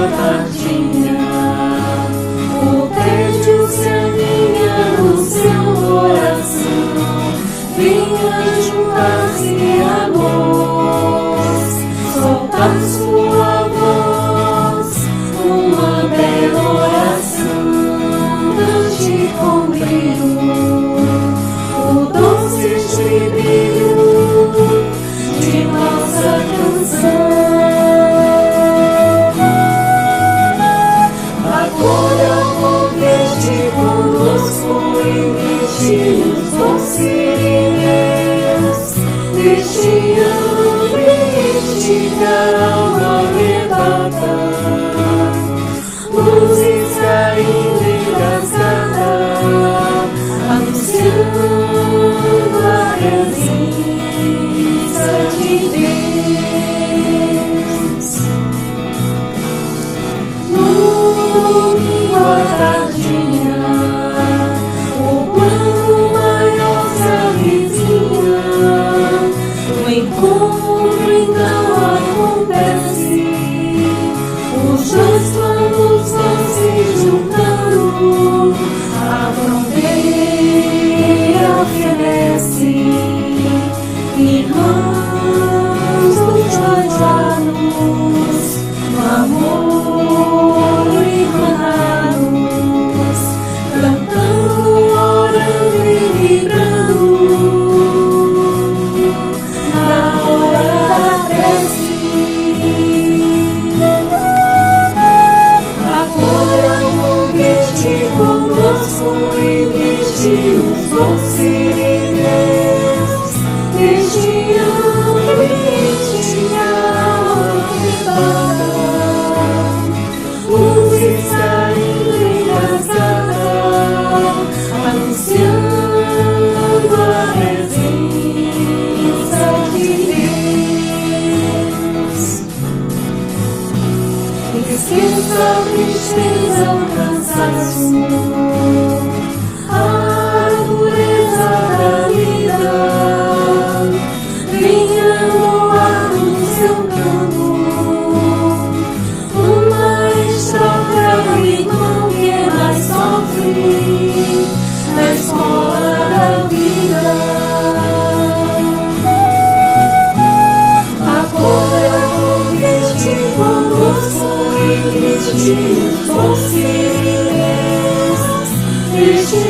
tardinha, o tédio se aninha no seu coração. Venha juntar-se a nós, soltar sua voz, uma bela oração. Cante com brilho o doce estribilho de nossa canção. Acolha o convite conosco e deixe os doces deste ambiente que a alma arrebata. Luzes caindo em cascata, anunciando a presença de Deus. No domingo à tardinha, o plano maior se avizinha. O encontro então acontece, os dois planos vão se juntando, a fronteira fenece, irmãos dos dois lados, no amor irmanados, cantando, orando e vibrando, na hora da prece. Acolha o convite conosco e deixe os doces deste ambiente que a alma arrebata. Luzes caindo em cascata, anunciando a presença de Deus. Esqueça a tristeza, o cansaço, a dureza da vida. Venha no ar do seu canto, uma estrofe ao irmão que mais sofre na escola da vida. Acolha o convite conosco e deixe os doces deste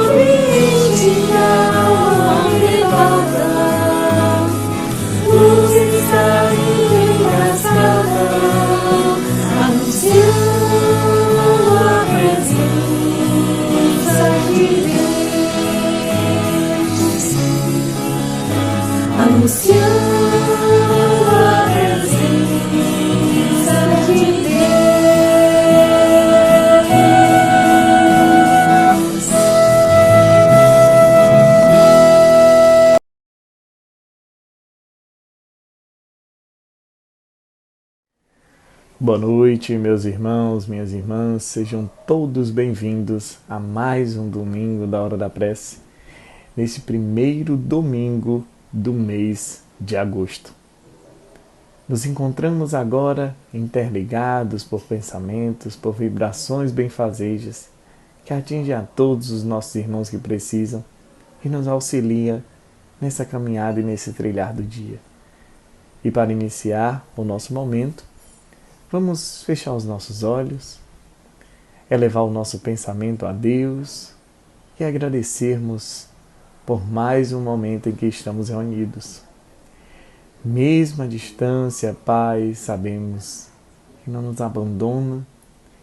ambiente que a alma arrebata. Luzes caindo em cascata, anunciando a presença de Deus, anunciando a presença de Deus. Boa noite, meus irmãos, minhas irmãs, sejam todos bem-vindos a mais um domingo da Hora da Prece, nesse primeiro domingo do mês de agosto. Nos encontramos agora interligados por pensamentos, por vibrações benfazejas, que atingem a todos os nossos irmãos que precisam e nos auxilia nessa caminhada e nesse trilhar do dia. E para iniciar o nosso momento, vamos fechar os nossos olhos, elevar o nosso pensamento a Deus e agradecermos por mais um momento em que estamos reunidos. Mesmo à distância, Pai, sabemos que não nos abandona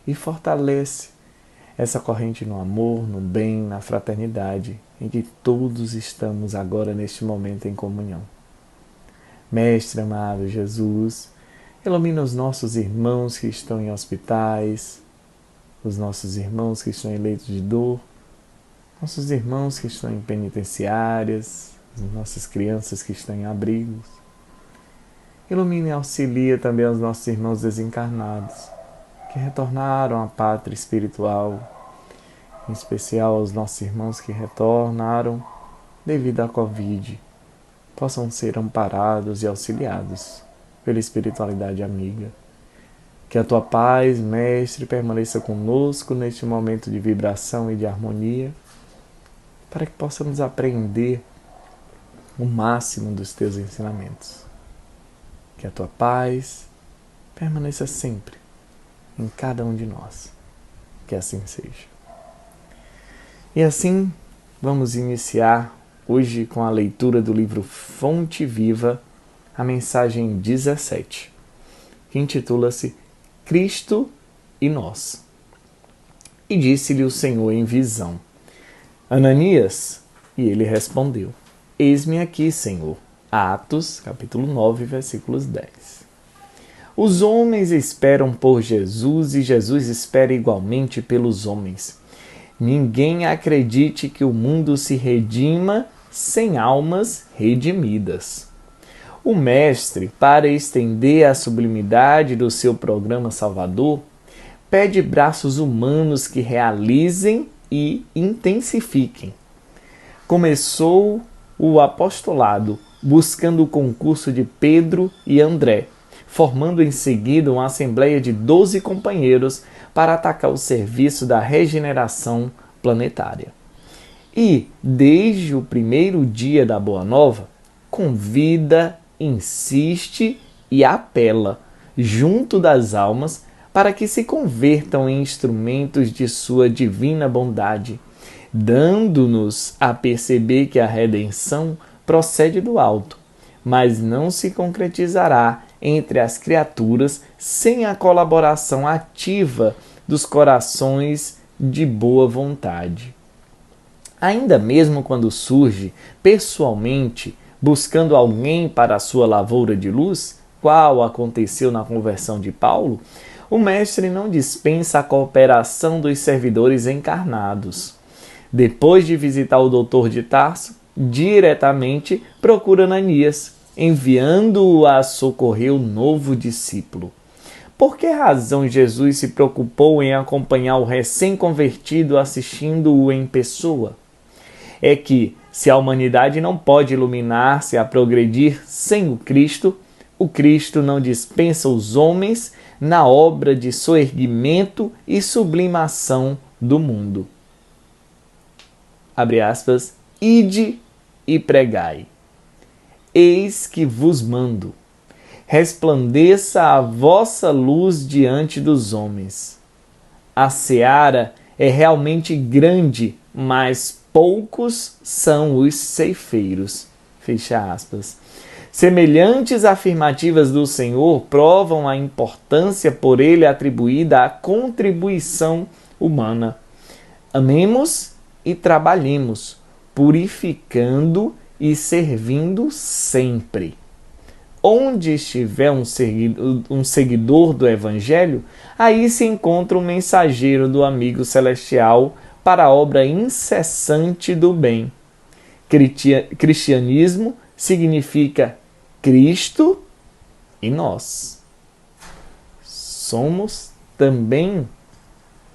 e fortalece essa corrente no amor, no bem, na fraternidade, em que todos estamos agora neste momento em comunhão. Mestre amado Jesus, ilumina os nossos irmãos que estão em hospitais, os nossos irmãos que estão em leitos de dor, nossos irmãos que estão em penitenciárias, as nossas crianças que estão em abrigos. Ilumina e auxilia também os nossos irmãos desencarnados, que retornaram à pátria espiritual, em especial aos nossos irmãos que retornaram devido à Covid, possam ser amparados e auxiliados pela espiritualidade amiga. Que a tua paz, Mestre, permaneça conosco neste momento de vibração e de harmonia, para que possamos aprender o máximo dos teus ensinamentos. Que a tua paz permaneça sempre em cada um de nós. Que assim seja. E assim, vamos iniciar hoje com a leitura do livro Fonte Viva, a mensagem 17, que intitula-se Cristo e Nós. E disse-lhe o Senhor em visão: Ananias? E ele respondeu: Eis-me aqui, Senhor. Atos, capítulo 9, versículos 10. Os homens esperam por Jesus e Jesus espera igualmente pelos homens. Ninguém acredite que o mundo se redima sem almas redimidas. O Mestre, para estender a sublimidade do seu programa salvador, pede braços humanos que realizem e intensifiquem. Começou o apostolado buscando o concurso de Pedro e André, formando em seguida uma assembleia de 12 companheiros para atacar o serviço da regeneração planetária. E, desde o primeiro dia da Boa Nova, convida, insiste e apela, junto das almas, para que se convertam em instrumentos de sua divina bondade, dando-nos a perceber que a redenção procede do alto, mas não se concretizará entre as criaturas sem a colaboração ativa dos corações de boa vontade. Ainda mesmo quando surge pessoalmente, buscando alguém para a sua lavoura de luz, qual aconteceu na conversão de Paulo, o Mestre não dispensa a cooperação dos servidores encarnados. Depois de visitar o doutor de Tarso, diretamente procura Ananias, enviando-o a socorrer o novo discípulo. Por que razão Jesus se preocupou em acompanhar o recém-convertido assistindo-o em pessoa? É que, se a humanidade não pode iluminar-se a progredir sem o Cristo não dispensa os homens na obra de soerguimento e sublimação do mundo. Abre aspas, ide e pregai. Eis que vos mando. Resplandeça a vossa luz diante dos homens. A seara é realmente grande, mas poucos são os ceifeiros. Fecha aspas. Semelhantes afirmativas do Senhor provam a importância por ele atribuída à contribuição humana. Amemos e trabalhemos, purificando e servindo sempre. Onde estiver um seguidor do Evangelho, aí se encontra um mensageiro do amigo celestial para a obra incessante do bem. Cristianismo significa Cristo e nós. Somos também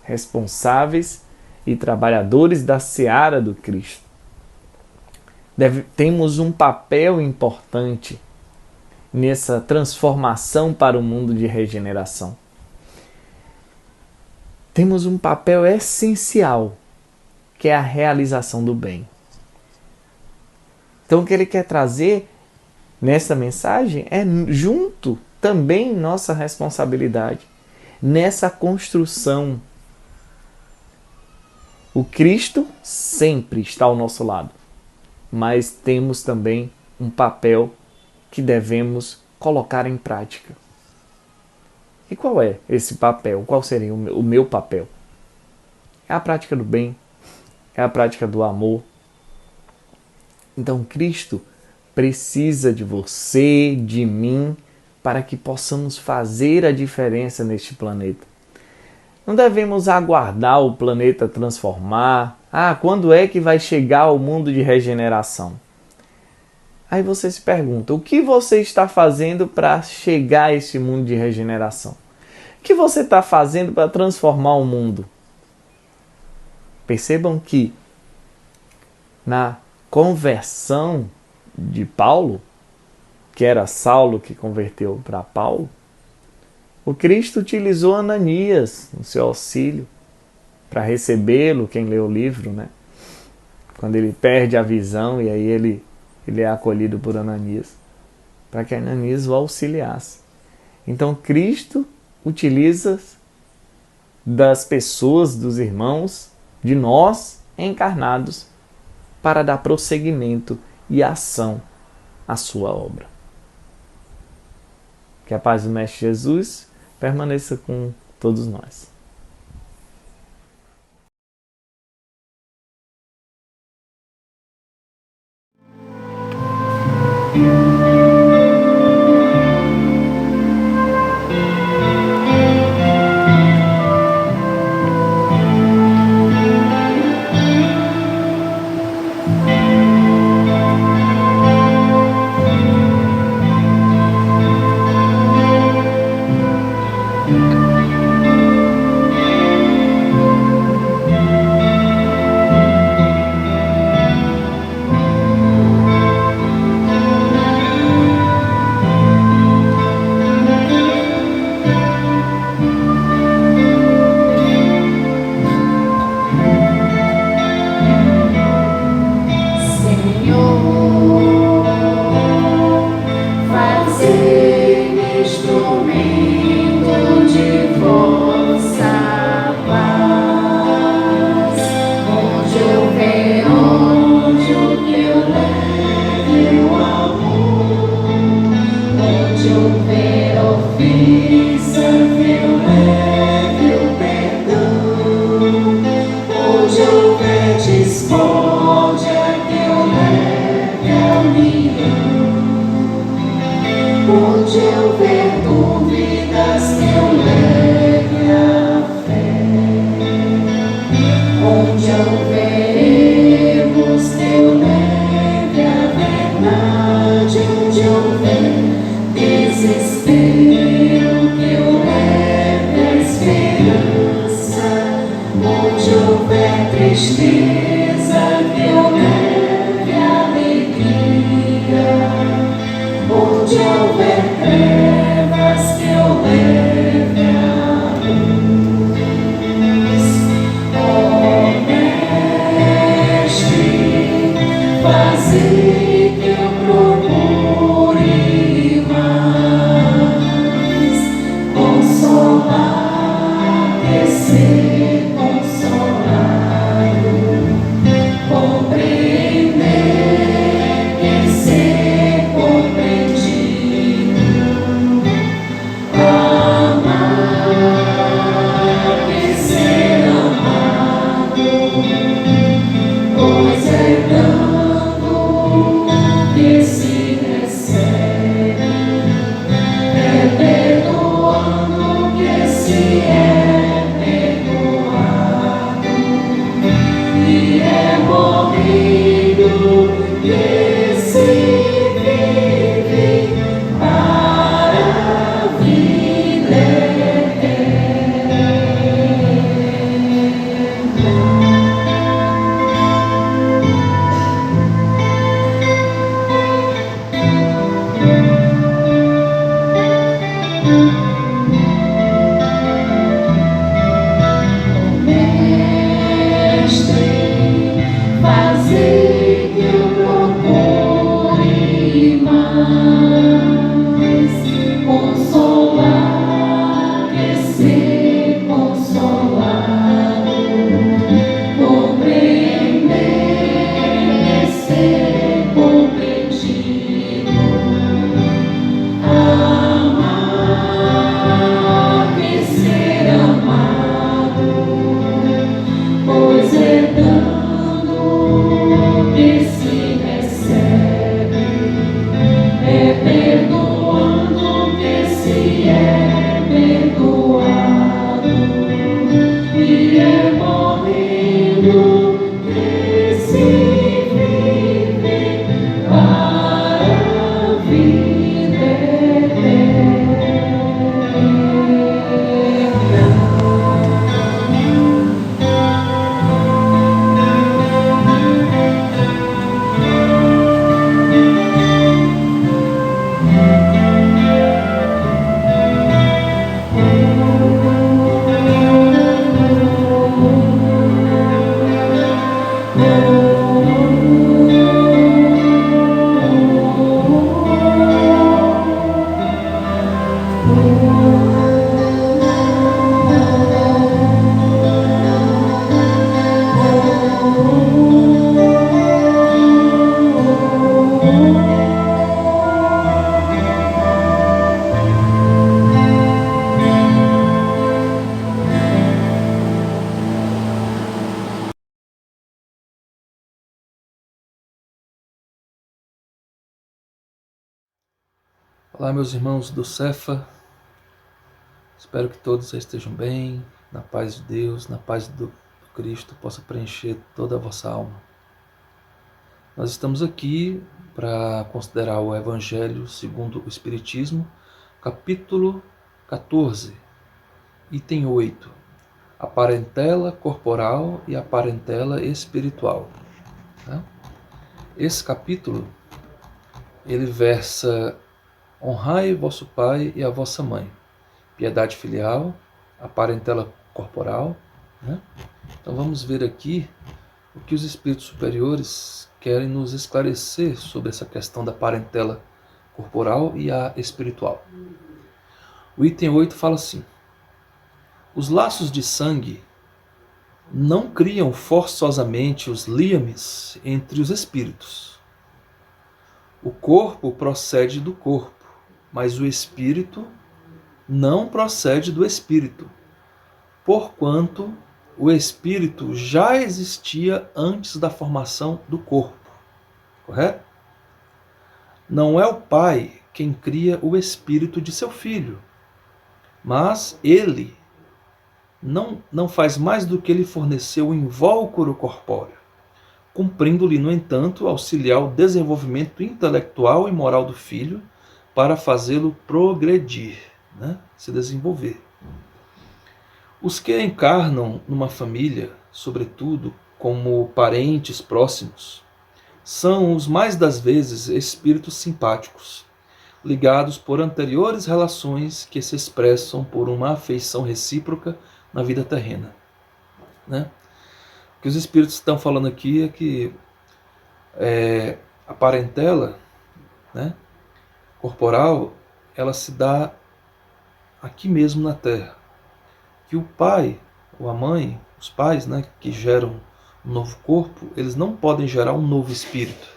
responsáveis e trabalhadores da seara do Cristo. Temos um papel importante nessa transformação para o mundo de regeneração. Temos um papel essencial, que é a realização do bem. Então, o que ele quer trazer nessa mensagem é junto também nossa responsabilidade nessa construção. O Cristo sempre está ao nosso lado, mas temos também um papel que devemos colocar em prática. E qual é esse papel? Qual seria o meu papel? É a prática do bem, é a prática do amor. Então, Cristo precisa de você, de mim, para que possamos fazer a diferença neste planeta. Não devemos aguardar o planeta transformar. Quando é que vai chegar o mundo de regeneração? Aí você se pergunta, o que você está fazendo para chegar a esse mundo de regeneração? O que você está fazendo para transformar o mundo? Percebam que na conversão de Paulo, que era Saulo que converteu para Paulo, O Cristo utilizou Ananias no seu auxílio para recebê-lo, quem lê o livro, né? Quando ele perde a visão e aí ele é acolhido por Ananias, para que Ananias o auxiliasse. Então Cristo utiliza das pessoas, dos irmãos, de nós encarnados, para dar prosseguimento e ação à sua obra. Que a paz do Mestre Jesus permaneça com todos nós. Onde eu ver dúvidas, que eu leve a fé. Onde eu ver erros, que eu leve a verdade. Onde eu ver desespero, que eu leve Olá, meus irmãos do Cefa, espero que todos estejam bem, na paz de Deus, na paz do Cristo, possa preencher toda a vossa alma. Nós estamos aqui para considerar o Evangelho segundo o Espiritismo, capítulo 14, item 8, a parentela corporal e a parentela espiritual. Esse capítulo, ele versa: honrai vosso pai e a vossa mãe, piedade filial, a parentela corporal. Então vamos ver aqui o que os espíritos superiores querem nos esclarecer sobre essa questão da parentela corporal e a espiritual. O item 8 fala assim: os laços de sangue não criam forçosamente os liames entre os espíritos. O corpo procede do corpo, mas o espírito não procede do espírito, porquanto o espírito já existia antes da formação do corpo. Correto? Não é o pai quem cria o espírito de seu filho, mas ele não faz mais do que lhe fornecer o invólucro corpóreo, cumprindo-lhe, no entanto, auxiliar o desenvolvimento intelectual e moral do filho para fazê-lo progredir, se desenvolver. Os que encarnam numa família, sobretudo como parentes próximos, são os mais das vezes espíritos simpáticos, ligados por anteriores relações que se expressam por uma afeição recíproca na vida terrena. O que os espíritos estão falando aqui é que a parentela corporal, ela se dá aqui mesmo na Terra. Que o pai ou a mãe, os pais, que geram um novo corpo, eles não podem gerar um novo espírito,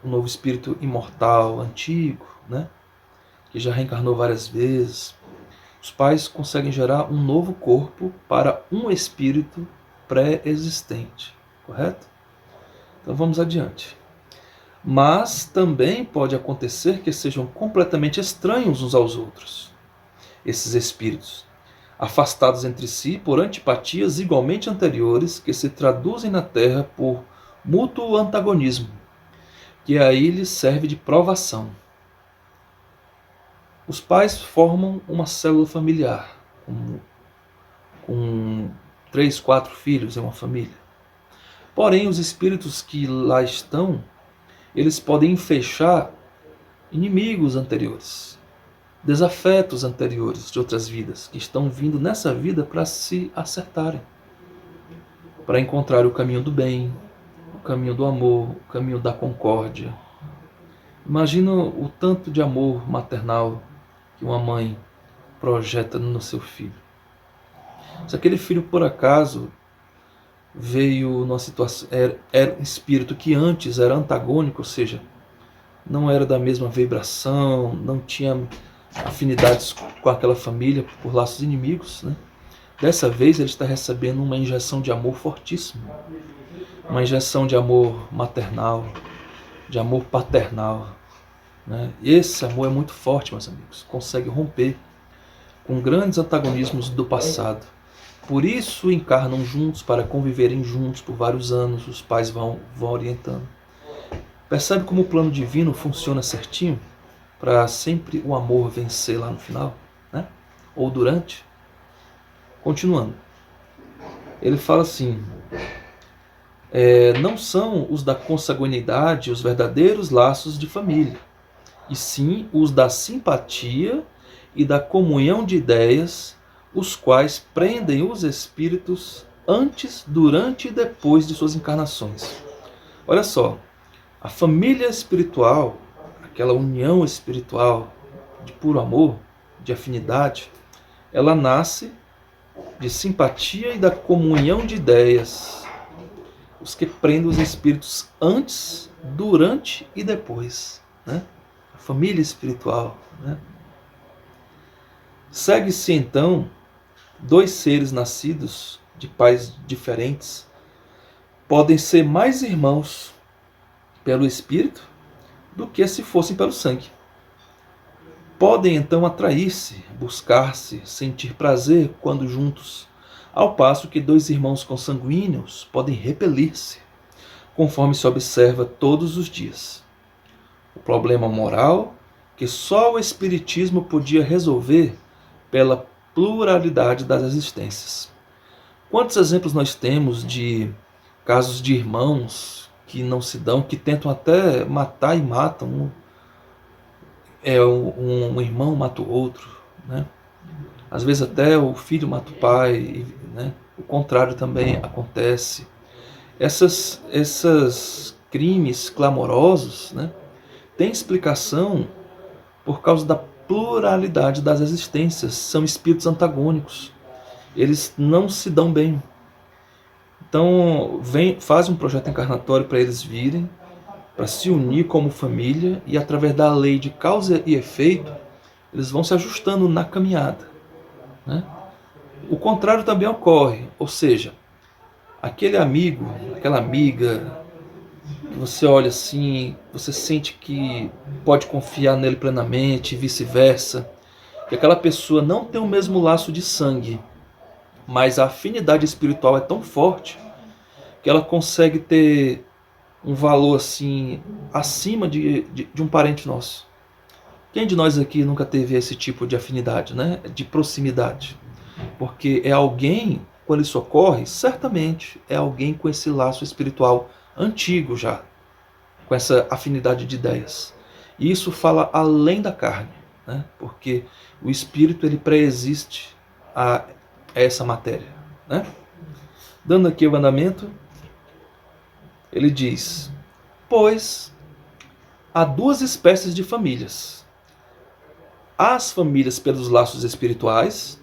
um novo espírito imortal, antigo, que já reencarnou várias vezes. Os pais conseguem gerar um novo corpo para um espírito pré-existente, correto? Então vamos adiante. Mas também pode acontecer que sejam completamente estranhos uns aos outros, esses espíritos, afastados entre si por antipatias igualmente anteriores, que se traduzem na Terra por mútuo antagonismo, que aí lhes serve de provação. Os pais formam uma célula familiar, com 3, 4 filhos em uma família. Porém, os espíritos que lá estão, eles podem fechar inimigos anteriores, desafetos anteriores de outras vidas, que estão vindo nessa vida para se acertarem, para encontrar o caminho do bem, o caminho do amor, o caminho da concórdia. Imagina o tanto de amor maternal que uma mãe projeta no seu filho. Se aquele filho, por acaso, veio numa situação, era um espírito que antes era antagônico, ou seja, não era da mesma vibração, não tinha afinidades com aquela família por laços inimigos, Dessa vez ele está recebendo uma injeção de amor fortíssima, uma injeção de amor maternal, de amor paternal, Esse amor é muito forte, meus amigos, consegue romper com grandes antagonismos do passado. Por isso encarnam juntos, para conviverem juntos por vários anos. Os pais vão orientando. Percebe como o plano divino funciona certinho? Para sempre o amor vencer lá no final? Ou durante? Continuando. Ele fala assim: não são os da consanguinidade os verdadeiros laços de família, e sim os da simpatia e da comunhão de ideias, os quais prendem os espíritos antes, durante e depois de suas encarnações. Olha só, a família espiritual, aquela união espiritual de puro amor, de afinidade, ela nasce de simpatia e da comunhão de ideias, os que prendem os espíritos antes, durante e depois. A família espiritual. Segue-se então 2 seres nascidos de pais diferentes podem ser mais irmãos pelo espírito do que se fossem pelo sangue. podem então atrair-se, buscar-se, sentir prazer quando juntos, ao passo que dois irmãos consanguíneos podem repelir-se, conforme se observa todos os dias. O problema moral que só o Espiritismo podia resolver pela pluralidade das existências. Quantos exemplos nós temos de casos de irmãos que não se dão, que tentam até matar e matam, um irmão mata o outro, né? Às vezes até o filho mata o pai, né? O contrário também acontece. Esses crimes clamorosos, né, têm explicação por causa da pluralidade das existências. São espíritos antagônicos. Eles não se dão bem. Então, faz um projeto encarnatório para eles virem, para se unir como família, e através da lei de causa e efeito, eles vão se ajustando na caminhada, né? O contrário também ocorre, ou seja, aquele amigo, aquela amiga, que você olha assim, você sente que pode confiar nele plenamente, e vice-versa, que aquela pessoa não tem o mesmo laço de sangue, mas a afinidade espiritual é tão forte que ela consegue ter um valor assim acima de um parente nosso. Quem de nós aqui nunca teve esse tipo de afinidade, né? De proximidade? Porque é alguém, quando isso ocorre, certamente é alguém com esse laço espiritual antigo já, com essa afinidade de ideias. E isso fala além da carne, né? Porque o espírito ele pré-existe a essa matéria, né? Dando aqui o andamento, ele diz: pois há duas espécies de famílias. As famílias pelos laços espirituais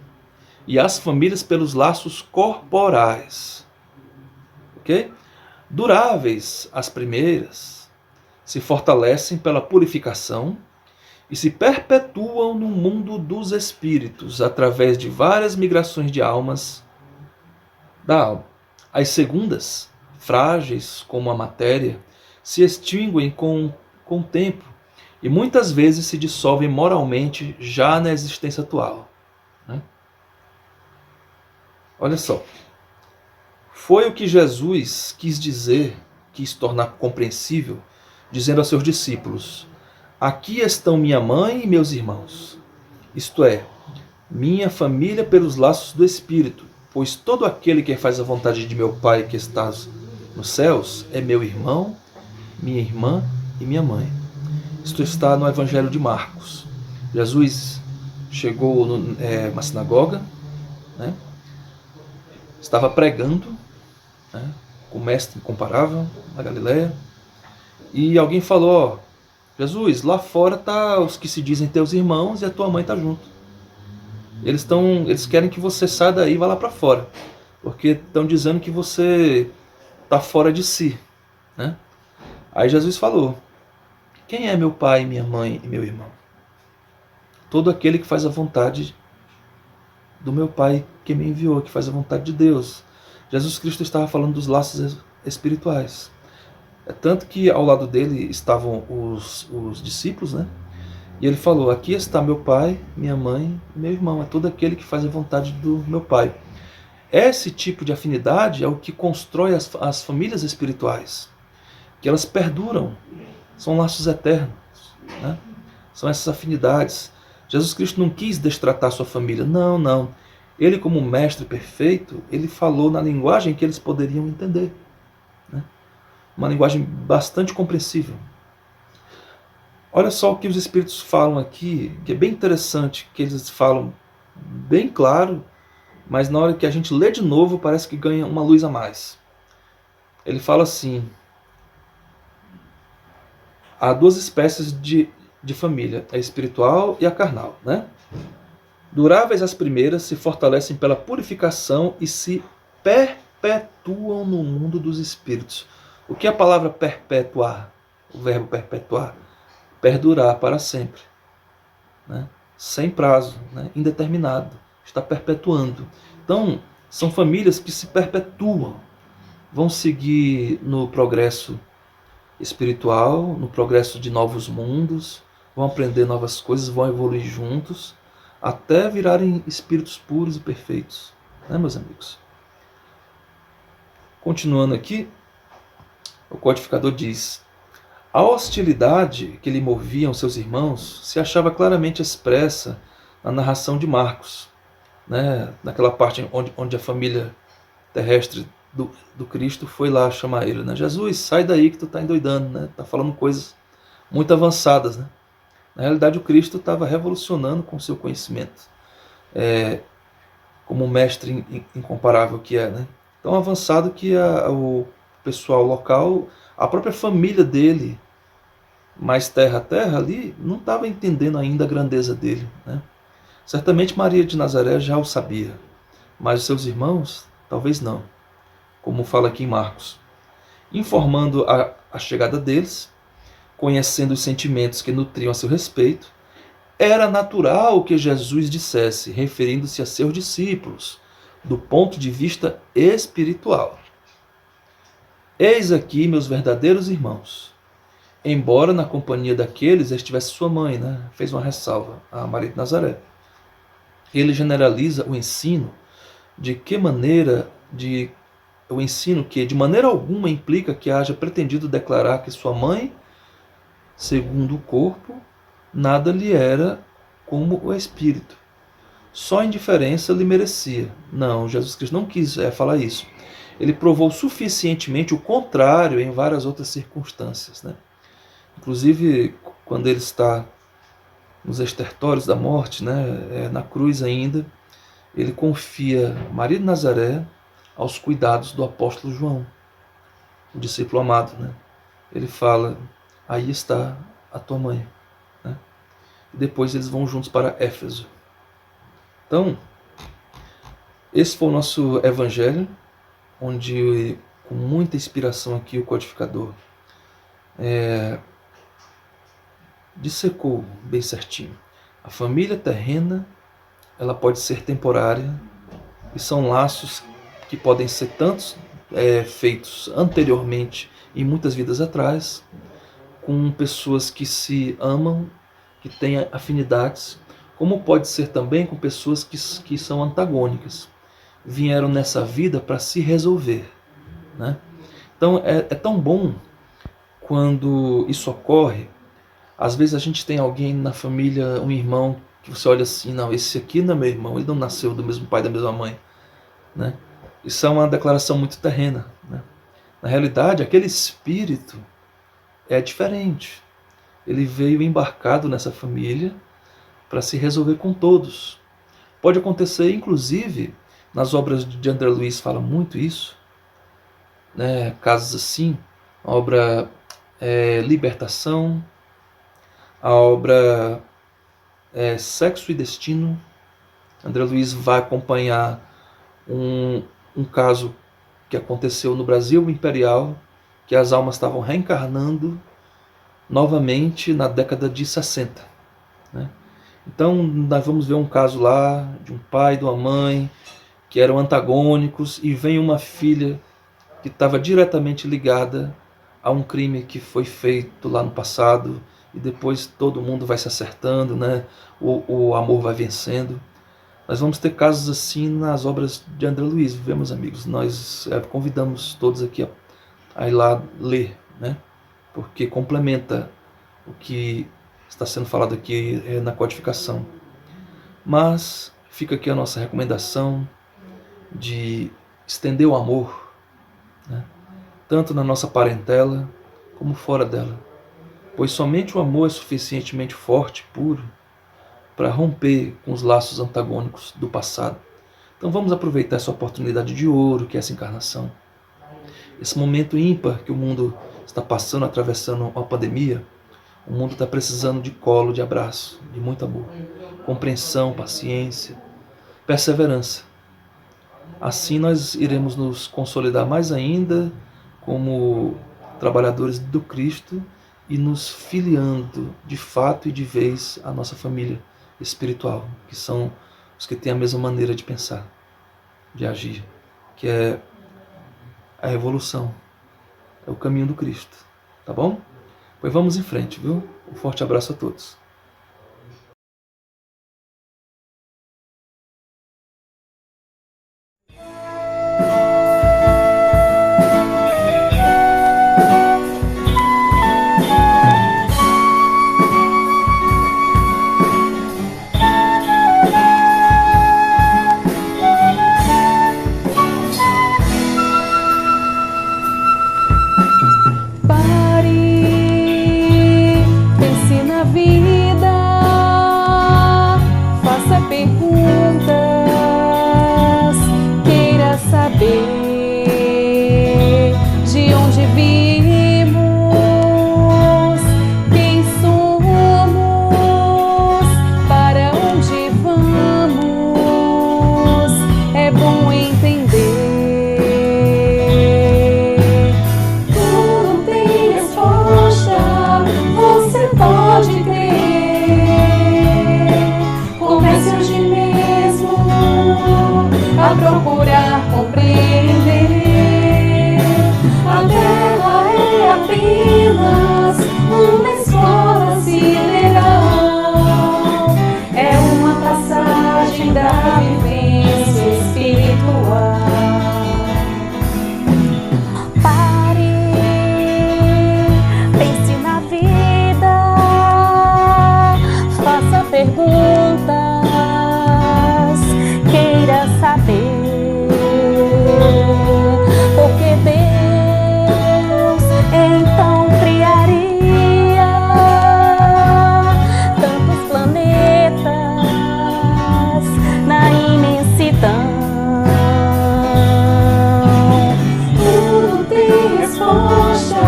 e as famílias pelos laços corporais. Ok? Duráveis as primeiras, se fortalecem pela purificação e se perpetuam no mundo dos espíritos através de várias migrações de almas da alma. As segundas, frágeis como a matéria, se extinguem com o tempo e muitas vezes se dissolvem moralmente já na existência atual, né? Olha só, foi o que Jesus quis dizer, quis tornar compreensível, dizendo a seus discípulos: aqui estão minha mãe e meus irmãos, isto é, minha família pelos laços do Espírito, pois todo aquele que faz a vontade de meu Pai que está nos céus é meu irmão, minha irmã e minha mãe. Isto está no Evangelho de Marcos. Jesus chegou numa sinagoga, né? Estava pregando, né, com o mestre incomparável na Galileia, e alguém falou: ó, Jesus, lá fora tá os que se dizem teus irmãos e a tua mãe está junto. Eles querem que você saia daí e vá lá para fora, porque estão dizendo que você está fora de si, né? Aí Jesus falou: quem é meu pai, minha mãe e meu irmão? Todo aquele que faz a vontade do meu Pai que me enviou, que faz a vontade de Deus. Jesus Cristo estava falando dos laços espirituais. É tanto que ao lado dele estavam os discípulos, né? E ele falou: aqui está meu pai, minha mãe e meu irmão. É todo aquele que faz a vontade do meu Pai. Esse tipo de afinidade é o que constrói as famílias espirituais, que elas perduram, são laços eternos, né? São essas afinidades. Jesus Cristo não quis destratar sua família, não. Ele, como mestre perfeito, ele falou na linguagem que eles poderiam entender, né? Uma linguagem bastante compreensível. Olha só o que os Espíritos falam aqui, que é bem interessante, que eles falam bem claro, mas na hora que a gente lê de novo parece que ganha uma luz a mais. Ele fala assim: há duas espécies de família, a espiritual e a carnal, né? Duráveis as primeiras se fortalecem pela purificação e se perpetuam no mundo dos espíritos. O que é a palavra perpetuar? O verbo perpetuar? Perdurar para sempre, né? Sem prazo, né? Indeterminado, está perpetuando. Então, são famílias que se perpetuam, vão seguir no progresso espiritual, no progresso de novos mundos, vão aprender novas coisas, vão evoluir juntos, até virarem espíritos puros e perfeitos, né, meus amigos? Continuando aqui, o codificador diz: a hostilidade que lhe moviam seus irmãos se achava claramente expressa na narração de Marcos, né? Naquela parte onde a família terrestre do Cristo foi lá chamar ele, né? Jesus, sai daí que tu está endoidando, né? Tá falando coisas muito avançadas, né? Na realidade, o Cristo estava revolucionando com o seu conhecimento, como um mestre incomparável que é, né? Tão avançado que o pessoal local, a própria família dele, mais terra a terra ali, não estava entendendo ainda a grandeza dele, né? Certamente Maria de Nazaré já o sabia, mas os seus irmãos, talvez não, como fala aqui em Marcos. Informando a chegada deles, conhecendo os sentimentos que nutriam a seu respeito, era natural que Jesus dissesse, referindo-se a seus discípulos, do ponto de vista espiritual: eis aqui meus verdadeiros irmãos. Embora na companhia daqueles estivesse sua mãe, né? Fez uma ressalva a Maria de Nazaré. Ele generaliza o ensino o ensino que de maneira alguma implica que haja pretendido declarar que sua mãe, segundo o corpo, nada lhe era como o espírito. Só indiferença lhe merecia. Não, Jesus Cristo não quis falar isso. Ele provou suficientemente o contrário em várias outras circunstâncias, né? Inclusive, quando ele está nos estertórios da morte, né, na cruz ainda, ele confia Maria de Nazaré aos cuidados do apóstolo João, o discípulo amado, né? Ele fala: aí está a tua mãe, né? E depois eles vão juntos para Éfeso. Então, esse foi o nosso evangelho, onde, com muita inspiração aqui, o codificador dissecou bem certinho. A família terrena, ela pode ser temporária, e são laços que podem ser tantos feitos anteriormente, em muitas vidas atrás, com pessoas que se amam, que têm afinidades, como pode ser também com pessoas que são antagônicas, vieram nessa vida para se resolver, né? Então é tão bom quando isso ocorre. Às vezes a gente tem alguém na família, um irmão, que você olha assim: não, esse aqui não é meu irmão, ele não nasceu do mesmo pai, da mesma mãe, né? Isso é uma declaração muito terrena, né? Na realidade, aquele espírito é diferente. Ele veio embarcado nessa família para se resolver com todos. Pode acontecer, inclusive, nas obras de André Luiz fala muito isso, né? Casos assim, a obra Libertação, a obra Sexo e Destino. André Luiz vai acompanhar um caso que aconteceu no Brasil Imperial, que as almas estavam reencarnando novamente na década de 60, né? Então nós vamos ver um caso lá de um pai e de uma mãe que eram antagônicos, e vem uma filha que estava diretamente ligada a um crime que foi feito lá no passado, e depois todo mundo vai se acertando, né? O amor vai vencendo. Nós vamos ter casos assim nas obras de André Luiz, viu, meus amigos? Nós convidamos todos aqui a ir lá ler, né? Porque complementa o que está sendo falado aqui na codificação. Mas fica aqui a nossa recomendação de estender o amor, né? Tanto na nossa parentela como fora dela, pois somente o amor é suficientemente forte e puro para romper com os laços antagônicos do passado. Então vamos aproveitar essa oportunidade de ouro que é essa encarnação, esse momento ímpar que o mundo está passando, atravessando uma pandemia. O mundo está precisando de colo, de abraço, de muito amor, compreensão, paciência, perseverança. Assim nós iremos nos consolidar mais ainda como trabalhadores do Cristo e nos filiando de fato e de vez à nossa família espiritual, que são os que têm a mesma maneira de pensar, de agir, que é a evolução, é o caminho do Cristo, tá bom? Pois vamos em frente, viu? Um forte abraço a todos. procurar compreender. A terra é apenas uma escola sideral, é uma passagem da vivência espiritual. Pare, pense na vida, faça perguntas, queira saber, porque Deus então criaria tantos planetas na imensidão. Tudo tem resposta,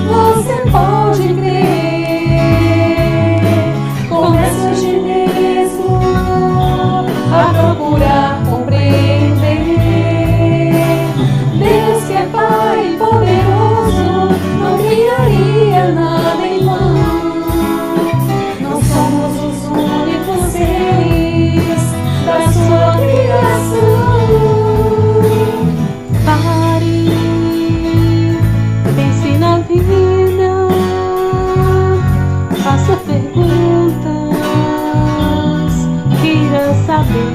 você pode crer. Comece hoje mesmo a procurar compreender. Deus que é Pai poderoso não criaria nada em vão. Não somos os únicos seres da sua criação. Pare, pense na vida, faça perguntas, queira saber.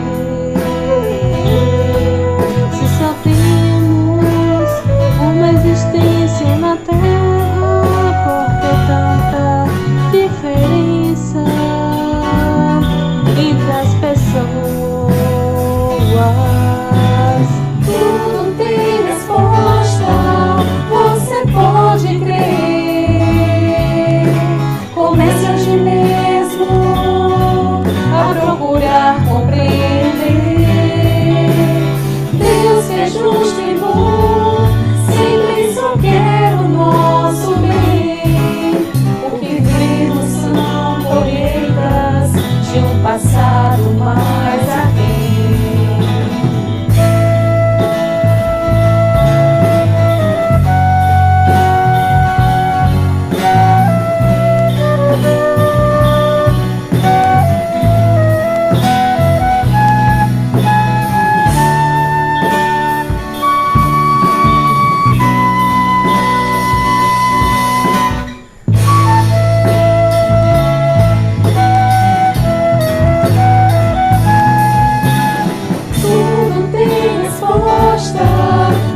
Se só temos uma existência na Terra, por que tanta diferença entre as pessoas? Tudo tem resposta, você pode crer. Comece hoje mesmo a procurar compreender. Deus que é justo e bom, sempre só quer o nosso bem. O que vemos são colheitas de um passado mais aquém. Tudo tem resposta,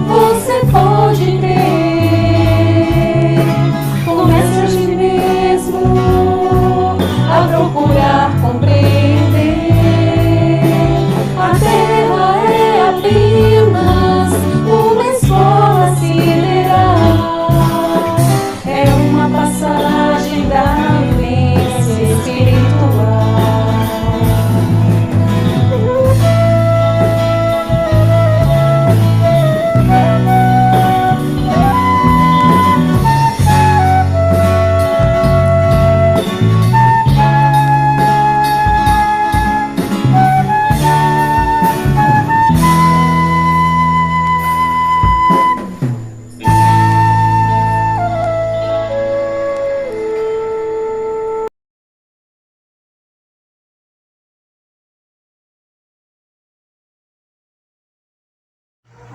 você pode crer. Comece hoje mesmo a procurar compreender. A terra é apenas uma escola sideral, é uma passagem da vivência espiritual.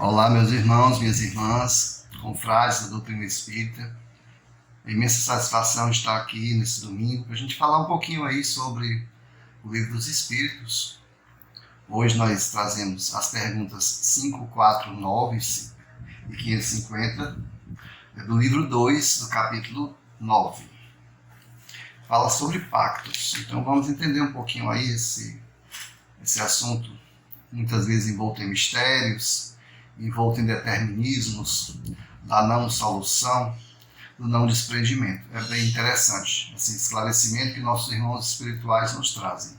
Olá, meus irmãos, minhas irmãs, confrades da doutrina espírita. É imensa satisfação estar aqui nesse domingo para a gente falar um pouquinho aí sobre o Livro dos Espíritos. Hoje nós trazemos as perguntas 549 e 550 do livro 2, do capítulo 9. Fala sobre pactos. Então vamos entender um pouquinho aí esse assunto, muitas vezes envolto em mistérios, envolto em determinismos, da não solução, do não desprendimento. É bem interessante esse esclarecimento que nossos irmãos espirituais nos trazem.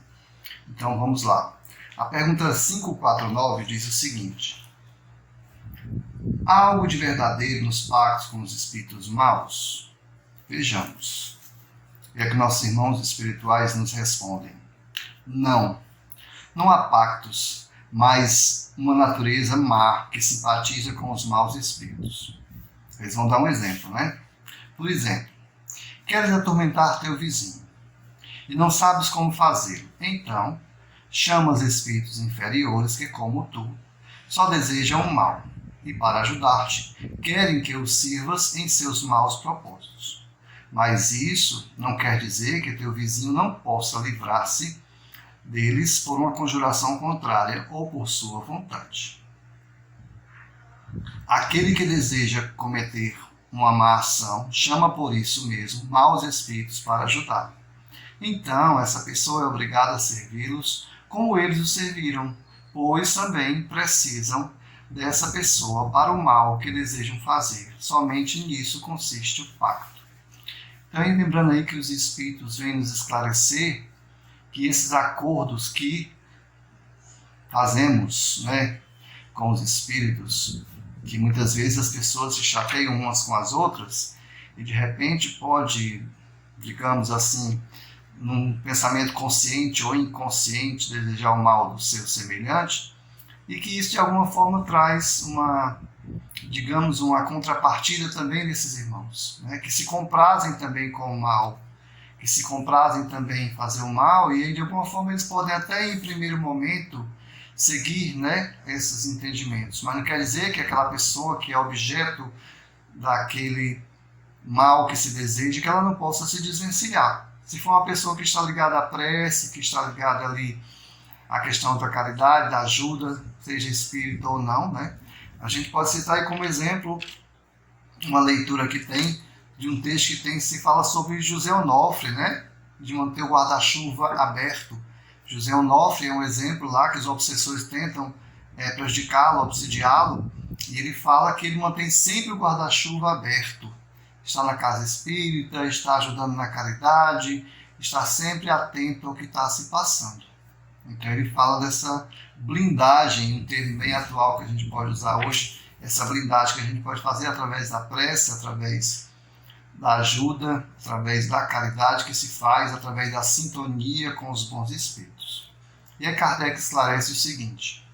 Então vamos lá. A pergunta 549 diz o seguinte: há algo de verdadeiro nos pactos com os espíritos maus? Vejamos. E é que nossos irmãos espirituais nos respondem: não. Não há pactos, mas uma natureza má que simpatiza com os maus espíritos. Eles vão dar um exemplo, né? Por exemplo, queres atormentar teu vizinho e não sabes como fazê-lo. Então, chama os espíritos inferiores que, como tu, só desejam o mal e, para ajudar-te, querem que os sirvas em seus maus propósitos. Mas isso não quer dizer que teu vizinho não possa livrar-se deles por uma conjuração contrária ou por sua vontade. Aquele que deseja cometer uma má ação chama por isso mesmo maus espíritos para ajudá-lo. Então, essa pessoa é obrigada a servi-los como eles o serviram, pois também precisam dessa pessoa para o mal que desejam fazer. Somente nisso consiste o pacto. Então, lembrando aí que os espíritos vêm nos esclarecer que esses acordos que fazemos, né, com os espíritos, que muitas vezes as pessoas se chateiam umas com as outras e de repente pode, digamos assim, num pensamento consciente ou inconsciente, desejar o mal do seu semelhante, e que isso de alguma forma traz uma contrapartida também desses irmãos, né, que se comprazem também com o mal, que se comprazem também em fazer o mal, e aí de alguma forma eles podem até em primeiro momento seguir, né, esses entendimentos, mas não quer dizer que aquela pessoa que é objeto daquele mal que se deseja, que ela não possa se desvencilhar. Se for uma pessoa que está ligada à prece, que está ligada ali à questão da caridade, da ajuda, seja espírita ou não, né? A gente pode citar aí como exemplo uma leitura que tem, de um texto que se fala sobre José Onofre, né? De manter o guarda-chuva aberto. José Onofre é um exemplo lá que os obsessores tentam prejudicá-lo, obsidiá-lo, e ele fala que ele mantém sempre o guarda-chuva aberto. Está na casa espírita, está ajudando na caridade, está sempre atento ao que está se passando. Então ele fala dessa blindagem, um termo bem atual que a gente pode usar hoje, essa blindagem que a gente pode fazer através da prece, através da ajuda, através da caridade que se faz, através da sintonia com os bons espíritos. E aí Kardec esclarece o seguinte: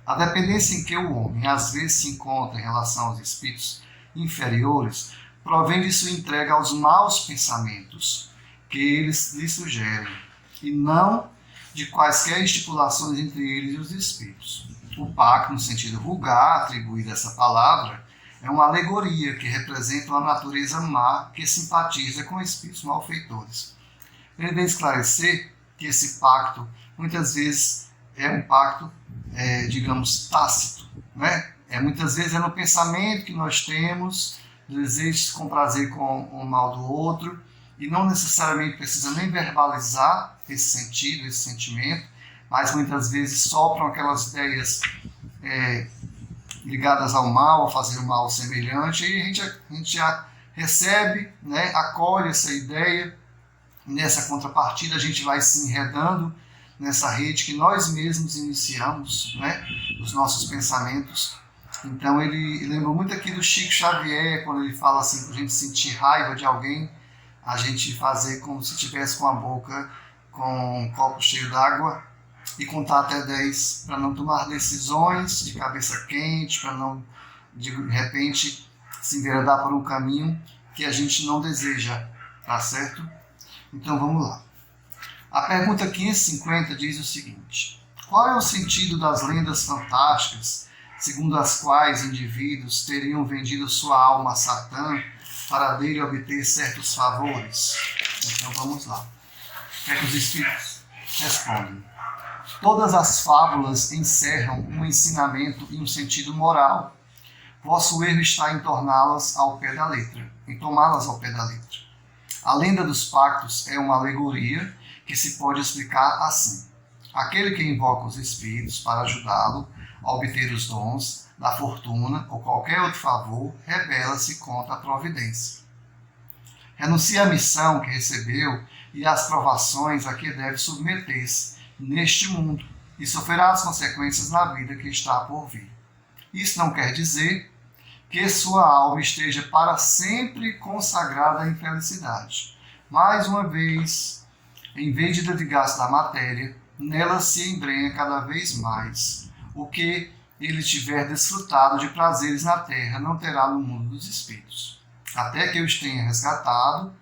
a dependência em que o homem às vezes se encontra em relação aos espíritos inferiores provém de sua entrega aos maus pensamentos que eles lhe sugerem, e não de quaisquer estipulações entre eles e os espíritos. O pacto, no sentido vulgar atribuído a essa palavra, é uma alegoria que representa uma natureza má que simpatiza com espíritos malfeitores. Ele vem esclarecer que esse pacto, muitas vezes, é um pacto, digamos, tácito, né? Muitas vezes é no pensamento que nós temos, desejo se comprazer com o mal do outro, e não necessariamente precisa nem verbalizar esse sentido, esse sentimento, mas muitas vezes sopram aquelas ideias ligadas ao mal, a fazer o mal ao semelhante, e a gente já recebe, né, acolhe essa ideia, nessa contrapartida a gente vai se enredando nessa rede que nós mesmos iniciamos, né, os nossos pensamentos. Então ele lembra muito aqui do Chico Xavier, quando ele fala assim, para a gente sentir raiva de alguém, a gente fazer como se estivesse com a boca com um copo cheio d'água e contar até 10, para não tomar decisões de cabeça quente, para não, de repente, se enveredar por um caminho que a gente não deseja, tá certo? Então vamos lá. A pergunta 550 diz o seguinte: qual é o sentido das lendas fantásticas segundo as quais indivíduos teriam vendido sua alma a Satã para dele obter certos favores? Então vamos lá. O que é que os espíritos respondem? Todas as fábulas encerram um ensinamento e um sentido moral. Vosso erro está em torná-las ao pé da letra, em tomá-las ao pé da letra. A lenda dos pactos é uma alegoria que se pode explicar assim: aquele que invoca os espíritos para ajudá-lo a obter os dons da fortuna ou qualquer outro favor, rebela-se contra a providência. Renuncia à missão que recebeu e às provações a que deve submeter-se neste mundo e sofrerá as consequências na vida que está por vir. Isso não quer dizer que sua alma esteja para sempre consagrada à infelicidade. Mais uma vez, em vez de dedicar-se da matéria, nela se embrenha cada vez mais. O que ele tiver desfrutado de prazeres na terra não terá no mundo dos espíritos, até que eu os tenha resgatado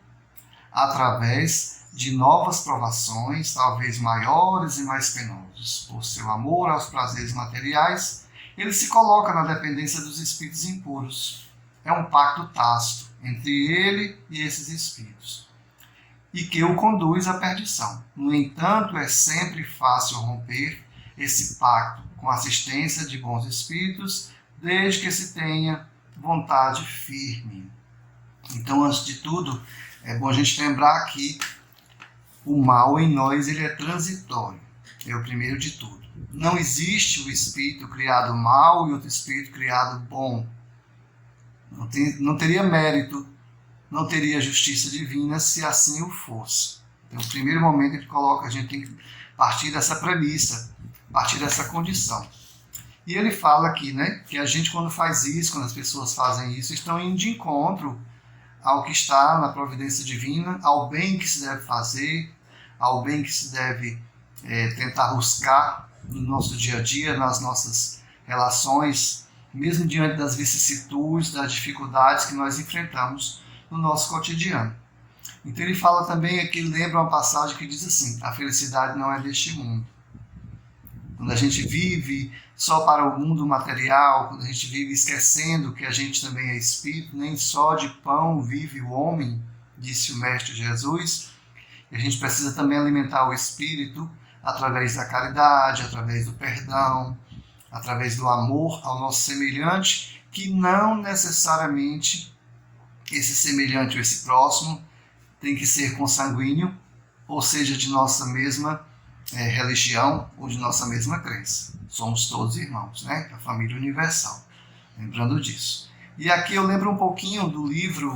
através de novas provações, talvez maiores e mais penosas, por seu amor aos prazeres materiais ele se coloca na dependência dos espíritos impuros. É um pacto tácito entre ele e esses espíritos, e que o conduz à perdição. No entanto, é sempre fácil romper esse pacto com a assistência de bons espíritos, desde que se tenha vontade firme. Então, antes de tudo, é bom a gente lembrar que o mal em nós ele é transitório, é o primeiro de tudo. Não existe o espírito criado mal e outro espírito criado bom. Não teria mérito, não teria justiça divina se assim o fosse. Então, o primeiro momento a gente tem que partir dessa premissa, partir dessa condição. E ele fala aqui, né, que a gente quando faz isso, quando as pessoas fazem isso, estão indo de encontro ao que está na providência divina, ao bem que se deve fazer, ao bem que se deve tentar buscar no nosso dia a dia, nas nossas relações, mesmo diante das vicissitudes, das dificuldades que nós enfrentamos no nosso cotidiano. Então ele fala também aqui, lembra uma passagem que diz assim: a felicidade não é deste mundo. Quando a gente vive só para o mundo material, quando a gente vive esquecendo que a gente também é espírito, nem só de pão vive o homem, disse o Mestre Jesus, e a gente precisa também alimentar o espírito através da caridade, através do perdão, através do amor ao nosso semelhante, que não necessariamente esse semelhante ou esse próximo tem que ser consanguíneo, ou seja, de nossa mesma religião ou de nossa mesma crença. Somos todos irmãos, né? A família universal. Lembrando disso. E aqui eu lembro um pouquinho do livro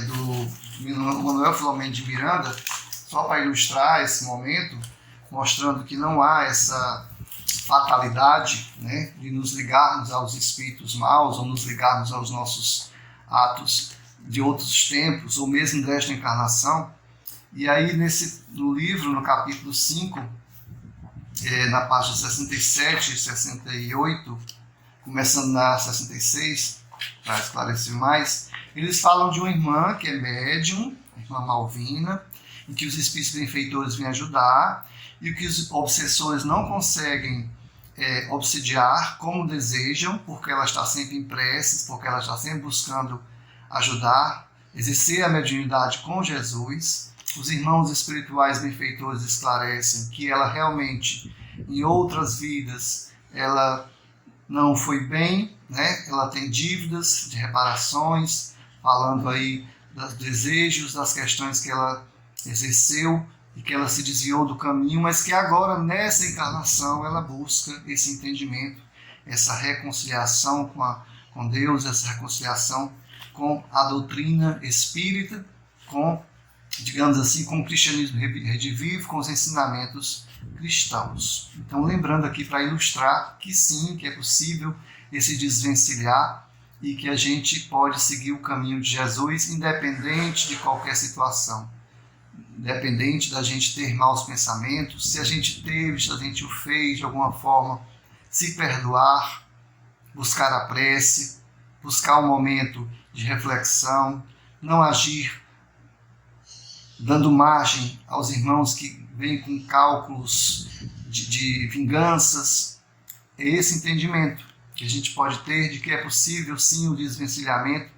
do Manuel Filomeno de Miranda, só para ilustrar esse momento, mostrando que não há essa fatalidade, né, de nos ligarmos aos espíritos maus ou nos ligarmos aos nossos atos de outros tempos ou mesmo desta encarnação. E aí no livro, no capítulo 5, na página 67 e 68, começando na 66, para esclarecer mais, eles falam de uma irmã que é médium, a irmã Malvina, em que os espíritos benfeitores vêm ajudar e que os obsessores não conseguem obsidiar como desejam, porque ela está sempre em preces, porque ela está sempre buscando ajudar, exercer a mediunidade com Jesus. Os irmãos espirituais benfeitores esclarecem que ela realmente, em outras vidas, ela não foi bem, né? Ela tem dívidas de reparações, falando aí dos desejos, das questões que ela exerceu e que ela se desviou do caminho, mas que agora, nessa encarnação, ela busca esse entendimento, essa reconciliação com Deus, essa reconciliação com a doutrina espírita, com, digamos assim, com o cristianismo redivivo, com os ensinamentos cristãos. Então, lembrando aqui para ilustrar que sim, que é possível esse desvencilhar e que a gente pode seguir o caminho de Jesus independente de qualquer situação. Independente da gente ter maus pensamentos, se a gente teve, se a gente o fez de alguma forma, se perdoar, buscar a prece, buscar um momento de reflexão, não agir dando margem aos irmãos que vêm com cálculos de vinganças. É esse entendimento que a gente pode ter de que é possível sim o desvencilhamento,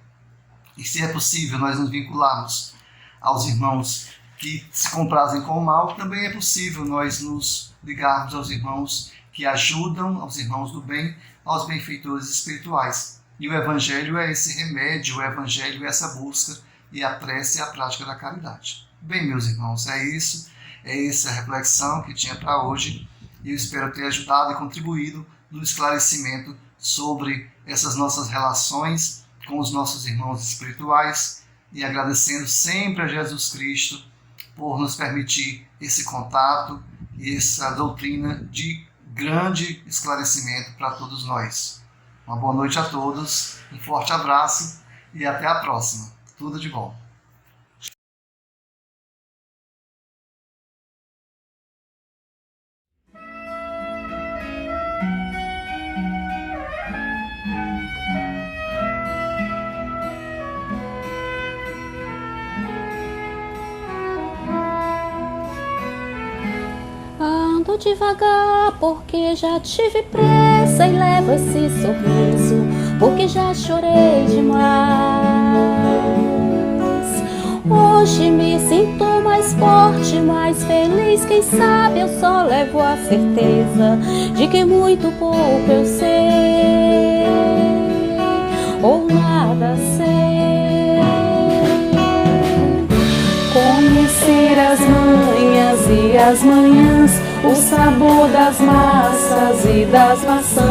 e se é possível nós nos vincularmos aos irmãos que se comprazem com o mal, também é possível nós nos ligarmos aos irmãos que ajudam, aos irmãos do bem, aos benfeitores espirituais. E o Evangelho é esse remédio, o Evangelho é essa busca, e a prece é a prática da caridade. Bem, meus irmãos, é isso, é essa a reflexão que tinha para hoje, e eu espero ter ajudado e contribuído no esclarecimento sobre essas nossas relações com os nossos irmãos espirituais, e agradecendo sempre a Jesus Cristo por nos permitir esse contato e essa doutrina de grande esclarecimento para todos nós. Uma boa noite a todos, um forte abraço e até a próxima. Tudo de bom. Ando devagar, porque já tive pressa, e leva esse sorriso, porque já chorei demais. Hoje me sinto mais forte, mais feliz. Quem sabe eu só levo a certeza de que muito pouco eu sei, ou nada sei. Conhecer as manhas e as manhãs, o sabor das massas e das maçãs.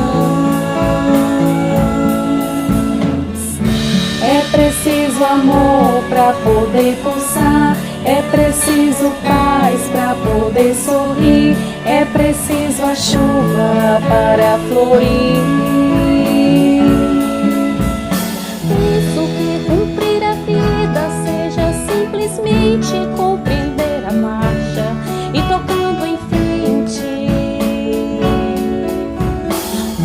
É preciso amor pra poder pulsar, é preciso paz pra poder sorrir, é preciso a chuva para florir. Isso que cumprir a vida seja simplesmente compreender a marcha e tocando em frente.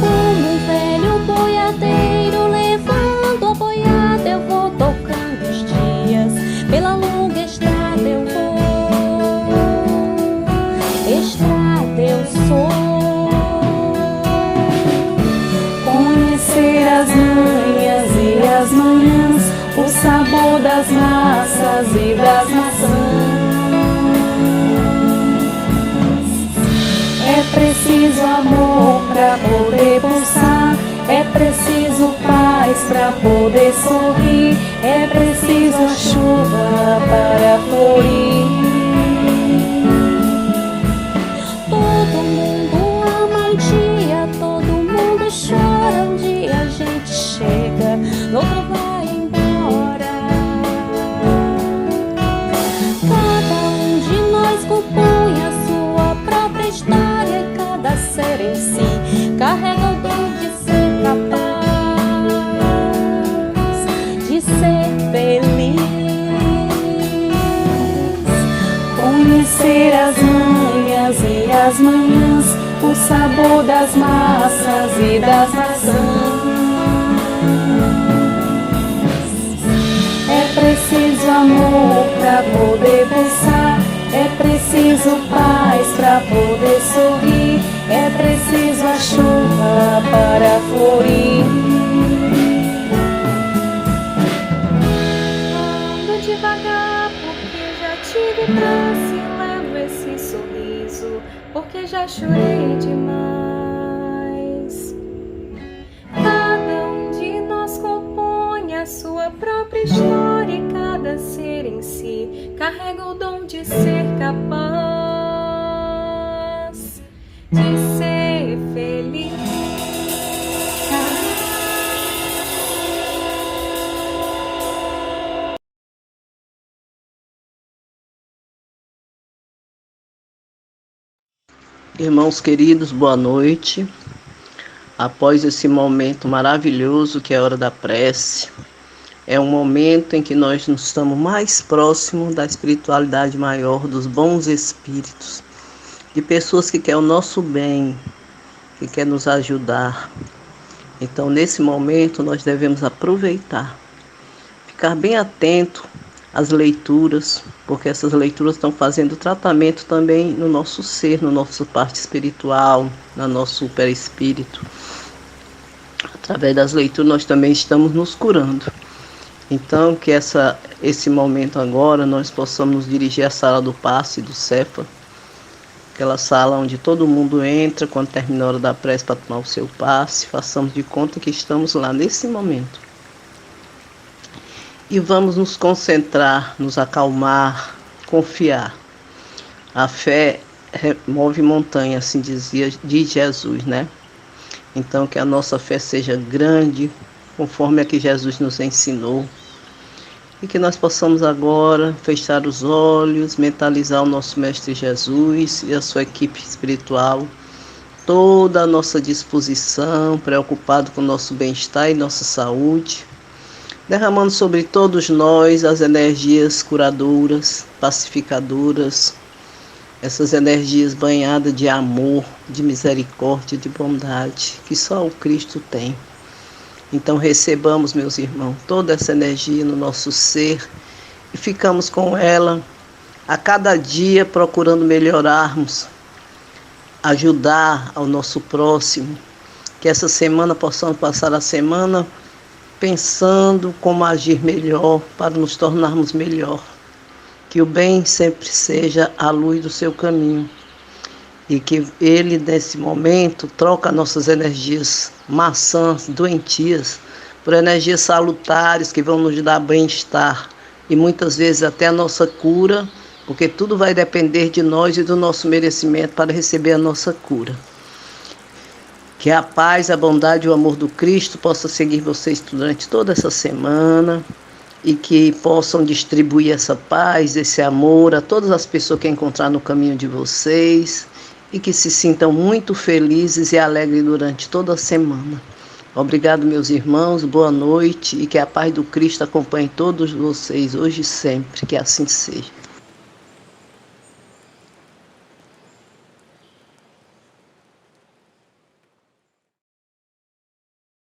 Como um velho boiadeiro levando a boiada, eu vou tocando os dias, pela longa estrada eu vou, estrada eu sou. Conhecer as manhas e as manhãs, o sabor das massas e das maçãs. É preciso amor pra poder pulsar, é preciso paz pra poder sorrir, é preciso a chuva para florir. Todo mundo ama um dia, todo mundo chora um dia, a gente chega, no outro vai embora. Cada um de nós compõe a sua própria história, e cada ser em si carrega o dom de ser capaz de ser feliz. Conhecer as manhas e as manhãs, o sabor das massas e das maçãs. É preciso amor pra poder pulsar, é preciso paz pra poder sorrir, é preciso a chuva para florir. Ando devagar, porque já tive pressa, e levo esse sorriso, porque já chorei demais. Cada um de nós compõe a sua própria história, e cada ser em si carrega o dom de ser capaz de ser feliz. Irmãos queridos, boa noite. Após esse momento maravilhoso que é a hora da prece, é um momento em que nós nos estamos mais próximos da espiritualidade maior, dos bons espíritos, de pessoas que querem o nosso bem, que querem nos ajudar. Então, nesse momento, nós devemos aproveitar, ficar bem atento às leituras, porque essas leituras estão fazendo tratamento também no nosso ser, no nosso parte espiritual, no nosso perispírito. Através das leituras, nós também estamos nos curando. Então, que esse momento agora, nós possamos nos dirigir à sala do passe do Cefa, aquela sala onde todo mundo entra quando termina a hora da prece para tomar o seu passe. Façamos de conta que estamos lá nesse momento. E vamos nos concentrar, nos acalmar, confiar. A fé move montanha, assim dizia, diz Jesus, né? Então, que a nossa fé seja grande, conforme a que Jesus nos ensinou. E que nós possamos agora fechar os olhos, mentalizar o nosso Mestre Jesus e a sua equipe espiritual, toda a nossa disposição, preocupado com o nosso bem-estar e nossa saúde, derramando sobre todos nós as energias curadoras, pacificadoras, essas energias banhadas de amor, de misericórdia, de bondade, que só o Cristo tem. Então recebamos, meus irmãos, toda essa energia no nosso ser e ficamos com ela a cada dia procurando melhorarmos ajudar ao nosso próximo. Que essa semana possamos passar a semana pensando como agir melhor para nos tornarmos melhor. Que o bem sempre seja a luz do seu caminho. E que ele, nesse momento, troca nossas energias maçãs, doentias, por energias salutares que vão nos dar bem-estar. E muitas vezes até a nossa cura, porque tudo vai depender de nós e do nosso merecimento para receber a nossa cura. Que a paz, a bondade e o amor do Cristo possa seguir vocês durante toda essa semana e que possam distribuir essa paz, esse amor a todas as pessoas que encontrar no caminho de vocês e que se sintam muito felizes e alegres durante toda a semana. Obrigado, meus irmãos, boa noite e que a paz do Cristo acompanhe todos vocês hoje e sempre, que assim seja.